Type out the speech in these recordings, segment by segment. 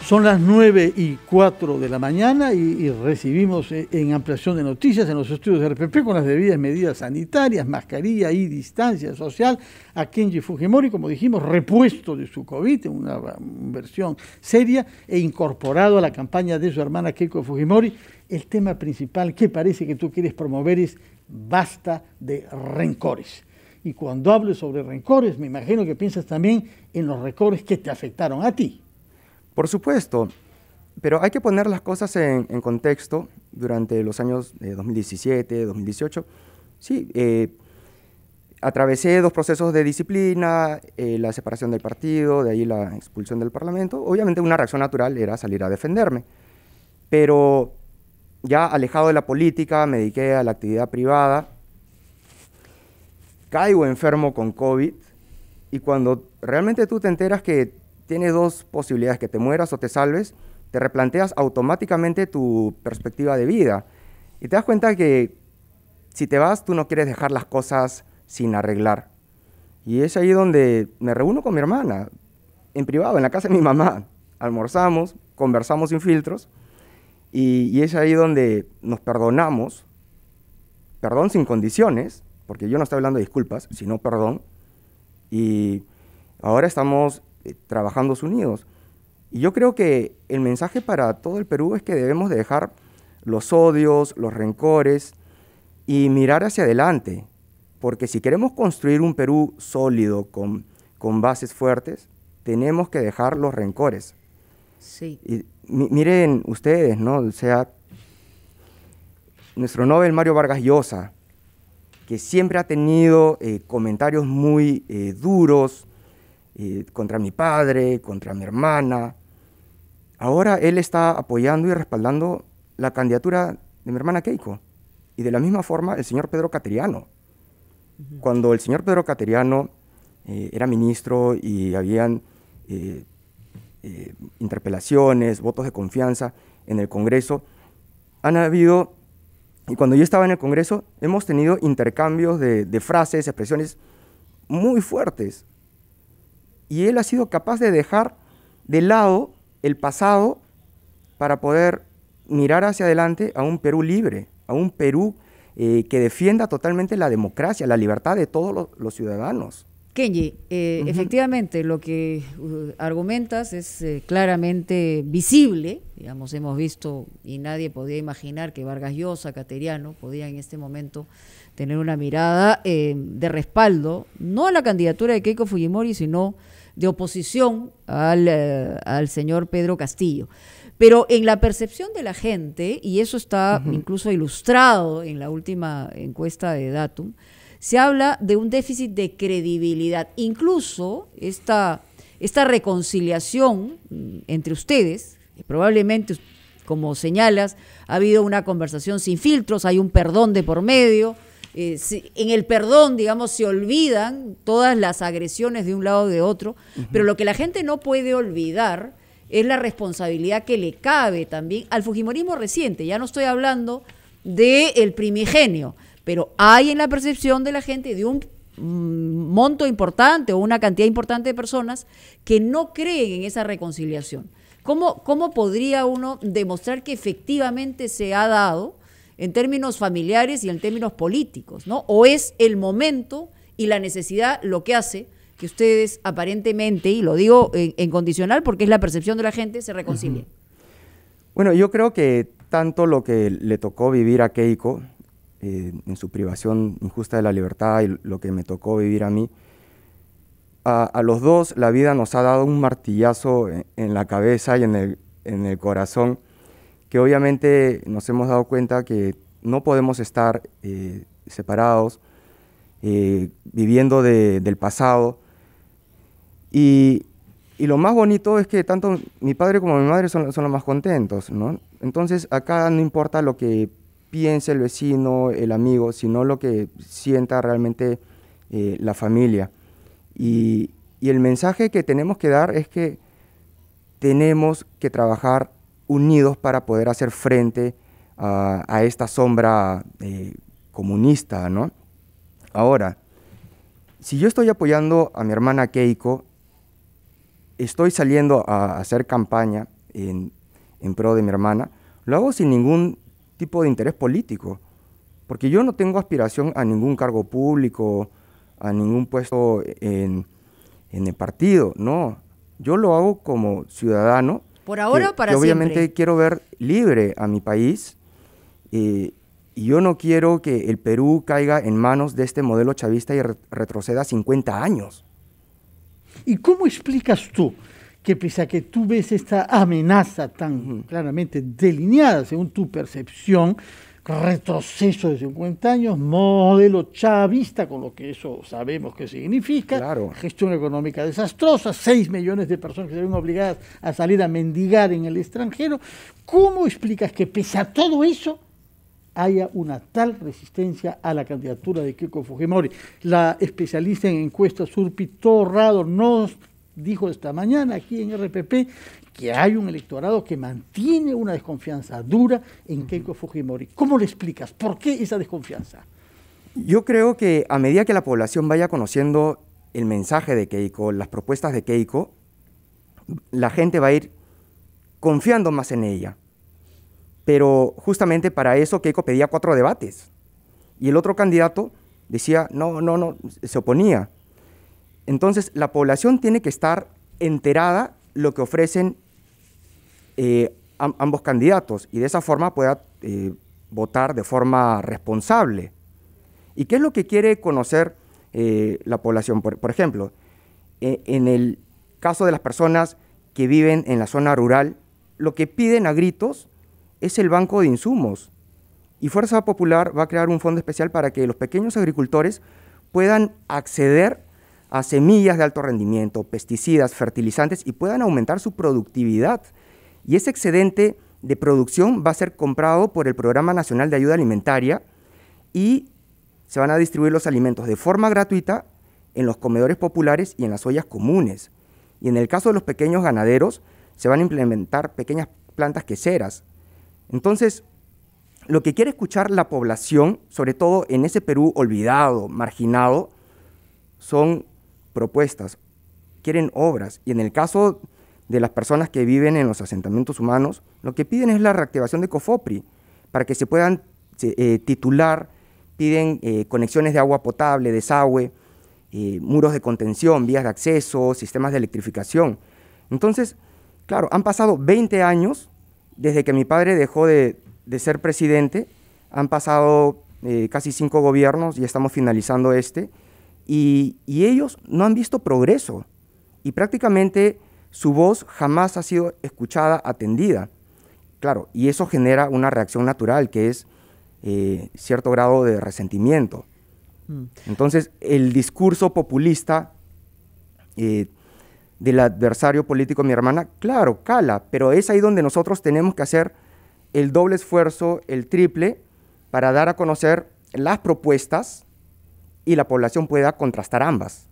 Son las 9:04 de la mañana y recibimos en ampliación de noticias en los estudios de RPP con las debidas medidas sanitarias, mascarilla y distancia social a Kenji Fujimori, como dijimos, repuesto de su COVID, en una versión seria e incorporado a la campaña de su hermana Keiko Fujimori. El tema principal que parece que tú quieres promover es basta de rencores. Y cuando hablo sobre rencores, me imagino que piensas también en los rencores que te afectaron a ti. Por supuesto, pero hay que poner las cosas en contexto. Durante los años 2017, 2018, sí, atravesé 2 procesos de disciplina, la separación del partido, de ahí la expulsión del Parlamento. Obviamente una reacción natural era salir a defenderme, pero ya alejado de la política, me dediqué a la actividad privada, caigo enfermo con COVID, y cuando realmente tú te enteras que tienes 2 posibilidades, que te mueras o te salves, te replanteas automáticamente tu perspectiva de vida. Y te das cuenta que si te vas, tú no quieres dejar las cosas sin arreglar. Y es ahí donde me reúno con mi hermana, en privado, en la casa de mi mamá. Almorzamos, conversamos sin filtros, y es ahí donde nos perdonamos, perdón sin condiciones, porque yo no estoy hablando de disculpas, sino perdón, y ahora estamos trabajando unidos. Y yo creo que el mensaje para todo el Perú es que debemos de dejar los odios, los rencores y mirar hacia adelante, porque si queremos construir un Perú sólido con bases fuertes, tenemos que dejar los rencores. Sí. Y miren ustedes, ¿no? O sea, nuestro Nobel Mario Vargas Llosa, que siempre ha tenido comentarios muy duros, contra mi padre, contra mi hermana. Ahora él está apoyando y respaldando la candidatura de mi hermana Keiko. Y de la misma forma el señor Pedro Cateriano. Cuando el señor Pedro Cateriano era ministro y habían interpelaciones, votos de confianza en el Congreso, han habido, y cuando yo estaba en el Congreso, hemos tenido intercambios de frases, expresiones muy fuertes. Y él ha sido capaz de dejar de lado el pasado para poder mirar hacia adelante a un Perú libre, a un Perú que defienda totalmente la democracia, la libertad de todos los ciudadanos. Kenji, efectivamente lo que argumentas es claramente visible, digamos, hemos visto y nadie podía imaginar que Vargas Llosa, Cateriano, podía en este momento tener una mirada de respaldo, no a la candidatura de Keiko Fujimori, sino de oposición al señor Pedro Castillo. Pero en la percepción de la gente, y eso está incluso ilustrado en la última encuesta de Datum, se habla de un déficit de credibilidad. Incluso esta reconciliación entre ustedes, probablemente, como señalas, ha habido una conversación sin filtros, hay un perdón de por medio. En el perdón, digamos, se olvidan todas las agresiones de un lado o de otro, pero lo que la gente no puede olvidar es la responsabilidad que le cabe también al fujimorismo reciente. Ya no estoy hablando del primigenio, pero hay en la percepción de la gente de un monto importante o una cantidad importante de personas que no creen en esa reconciliación. ¿Cómo podría uno demostrar que efectivamente se ha dado en términos familiares y en términos políticos, ¿no? ¿O es el momento y la necesidad lo que hace que ustedes aparentemente, y lo digo en condicional porque es la percepción de la gente, se reconcilien? Bueno, yo creo que tanto lo que le tocó vivir a Keiko en su privación injusta de la libertad y lo que me tocó vivir a mí, a los dos la vida nos ha dado un martillazo en la cabeza y en el corazón, que obviamente nos hemos dado cuenta que no podemos estar separados, viviendo del pasado. Y lo más bonito es que tanto mi padre como mi madre son los más contentos, ¿no? Entonces acá no importa lo que piense el vecino, el amigo, sino lo que sienta realmente la familia. Y el mensaje que tenemos que dar es que tenemos que trabajar unidos para poder hacer frente a esta sombra comunista, ¿no? Ahora, si yo estoy apoyando a mi hermana Keiko, estoy saliendo a hacer campaña, en pro de mi hermana, lo hago sin ningún tipo de interés político, porque yo no tengo aspiración a ningún cargo público, a ningún puesto en el partido, no. Yo lo hago como ciudadano. ¿Por ahora o para que obviamente siempre? Quiero ver libre a mi país, y yo no quiero que el Perú caiga en manos de este modelo chavista y retroceda 50 años. ¿Y cómo explicas tú que pese a que tú ves esta amenaza tan claramente delineada según tu percepción, retroceso de 50 años, modelo chavista, con lo que eso sabemos que significa, Claro. gestión económica desastrosa, 6 millones de personas que se ven obligadas a salir a mendigar en el extranjero, ¿cómo explicas que pese a todo eso haya una tal resistencia a la candidatura de Keiko Fujimori? La especialista en encuestas Surpi Torrado nos dijo esta mañana aquí en RPP que hay un electorado que mantiene una desconfianza dura en Keiko Fujimori. ¿Cómo le explicas? ¿Por qué esa desconfianza? Yo creo que a medida que la población vaya conociendo el mensaje de Keiko, las propuestas de Keiko, la gente va a ir confiando más en ella. Pero justamente para eso Keiko pedía 4 debates. Y el otro candidato decía, no, se oponía. Entonces, la población tiene que estar enterada lo que ofrecen ambos candidatos y de esa forma pueda votar de forma responsable. ¿Y qué es lo que quiere conocer la población? Por ejemplo, en el caso de las personas que viven en la zona rural, lo que piden a gritos es el banco de insumos. Y Fuerza Popular va a crear un fondo especial para que los pequeños agricultores puedan acceder a semillas de alto rendimiento, pesticidas, fertilizantes y puedan aumentar su productividad. Y ese excedente de producción va a ser comprado por el Programa Nacional de Ayuda Alimentaria y se van a distribuir los alimentos de forma gratuita en los comedores populares y en las ollas comunes. Y en el caso de los pequeños ganaderos, se van a implementar pequeñas plantas queseras. Entonces, lo que quiere escuchar la población, sobre todo en ese Perú olvidado, marginado, son propuestas, quieren obras. Y en el caso de las personas que viven en los asentamientos humanos, lo que piden es la reactivación de COFOPRI, para que se puedan titular, piden conexiones de agua potable, desagüe, muros de contención, vías de acceso, sistemas de electrificación. Entonces, claro, han pasado 20 años desde que mi padre dejó de ser presidente, han pasado casi 5 gobiernos y estamos finalizando este, y ellos no han visto progreso, y prácticamente su voz jamás ha sido escuchada, atendida. Claro, y eso genera una reacción natural, que es cierto grado de resentimiento. Entonces, el discurso populista del adversario político, mi hermana, claro, cala, pero es ahí donde nosotros tenemos que hacer el doble esfuerzo, el triple, para dar a conocer las propuestas y la población pueda contrastar ambas.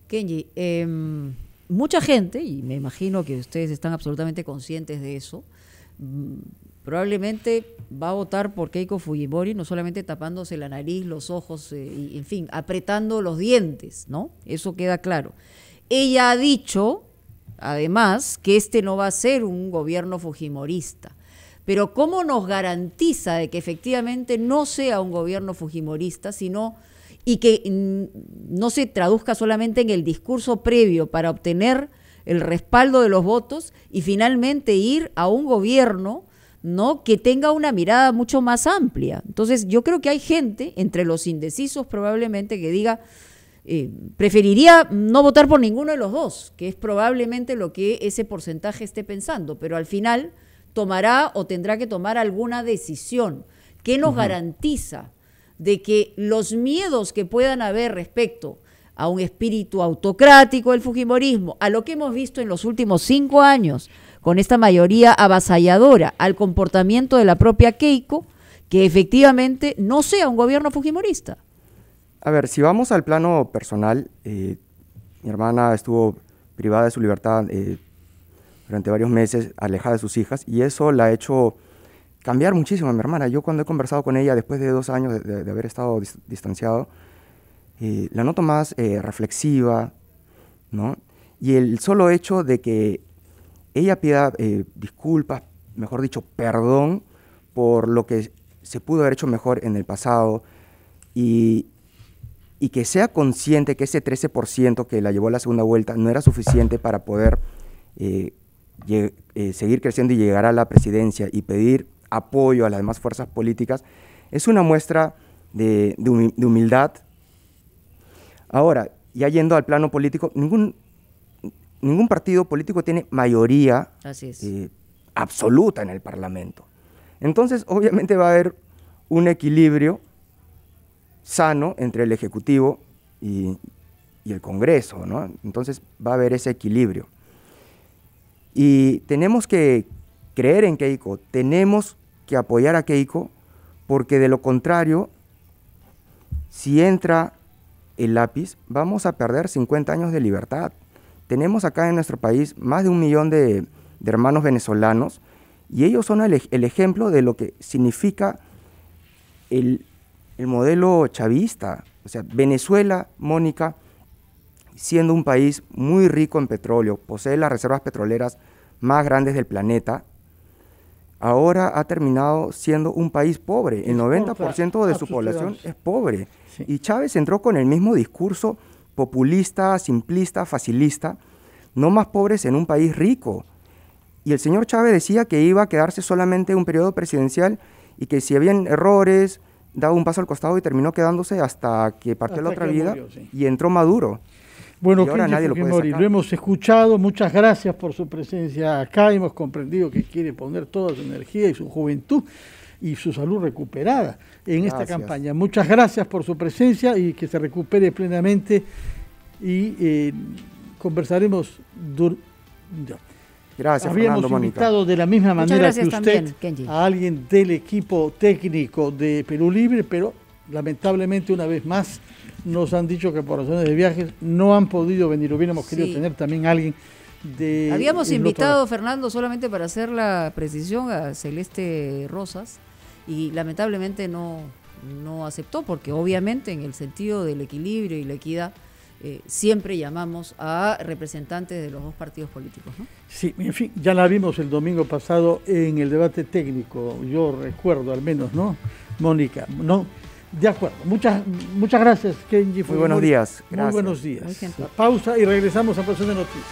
Kenji, mucha gente, y me imagino que ustedes están absolutamente conscientes de eso, probablemente va a votar por Keiko Fujimori, no solamente tapándose la nariz, los ojos, y, en fin, apretando los dientes, ¿no? Eso queda claro. Ella ha dicho, además, que este no va a ser un gobierno fujimorista. Pero ¿cómo nos garantiza de que efectivamente no sea un gobierno fujimorista, sino y que no se traduzca solamente en el discurso previo para obtener el respaldo de los votos y finalmente ir a un gobierno, ¿no?, que tenga una mirada mucho más amplia? Entonces, yo creo que hay gente, entre los indecisos probablemente, que diga, preferiría no votar por ninguno de los dos, que es probablemente lo que ese porcentaje esté pensando, pero al final tomará o tendrá que tomar alguna decisión. ¿Qué nos garantiza de que los miedos que puedan haber respecto a un espíritu autocrático del fujimorismo, a lo que hemos visto en los últimos 5 años, con esta mayoría avasalladora, al comportamiento de la propia Keiko, que efectivamente no sea un gobierno fujimorista? A ver, si vamos al plano personal, mi hermana estuvo privada de su libertad durante varios meses, alejada de sus hijas, y eso la ha hecho cambiar muchísimo a mi hermana. Yo cuando he conversado con ella, después de 2 años de haber estado distanciado, la noto más reflexiva, ¿no? Y el solo hecho de que ella pida disculpas, mejor dicho, perdón por lo que se pudo haber hecho mejor en el pasado y que sea consciente que ese 13% que la llevó a la segunda vuelta no era suficiente para poder seguir creciendo y llegar a la presidencia y pedir apoyo a las demás fuerzas políticas, es una muestra de humildad. Ahora, ya yendo al plano político, ningún partido político tiene mayoría absoluta en el Parlamento. Entonces, obviamente va a haber un equilibrio sano entre el Ejecutivo y el Congreso, ¿no? Entonces va a haber ese equilibrio. Y tenemos que creer en Keiko, tenemos que apoyar a Keiko, porque de lo contrario, si entra el lápiz, vamos a perder 50 años de libertad. Tenemos acá en nuestro país más de 1 millón de hermanos venezolanos, y ellos son el ejemplo de lo que significa el modelo chavista. O sea, Venezuela, Mónica, siendo un país muy rico en petróleo, posee las reservas petroleras más grandes del planeta, ahora ha terminado siendo un país pobre. El 90% de su población es pobre. Sí. Y Chávez entró con el mismo discurso populista, simplista, facilista, no más pobres en un país rico. Y el señor Chávez decía que iba a quedarse solamente un periodo presidencial y que si habían errores, daba un paso al costado y terminó quedándose hasta que partió la otra vida, murió, sí. Y entró Maduro. Bueno, Kenji Fujimori, lo hemos escuchado, muchas gracias por su presencia acá, hemos comprendido que quiere poner toda su energía y su juventud y su salud recuperada en esta campaña. Muchas gracias por su presencia y que se recupere plenamente y conversaremos. Gracias, habíamos Fernando, invitado Mónica. De la misma manera que usted también, Kenji, a alguien del equipo técnico de Perú Libre, pero lamentablemente una vez más nos han dicho que por razones de viajes no han podido venir. Hubiéramos querido tener también a alguien de... Habíamos invitado, Fernando, solamente para hacer la precisión, a Celeste Rosas, y lamentablemente no aceptó, porque obviamente en el sentido del equilibrio y la equidad siempre llamamos a representantes de los dos partidos políticos, ¿no? Sí, en fin, ya la vimos el domingo pasado en el debate técnico, yo recuerdo al menos, ¿no, Mónica? ¿No? De acuerdo, muchas gracias, Kenji. Muy buenos días. Muy buenos días. Pausa y regresamos a Pasión de Noticias.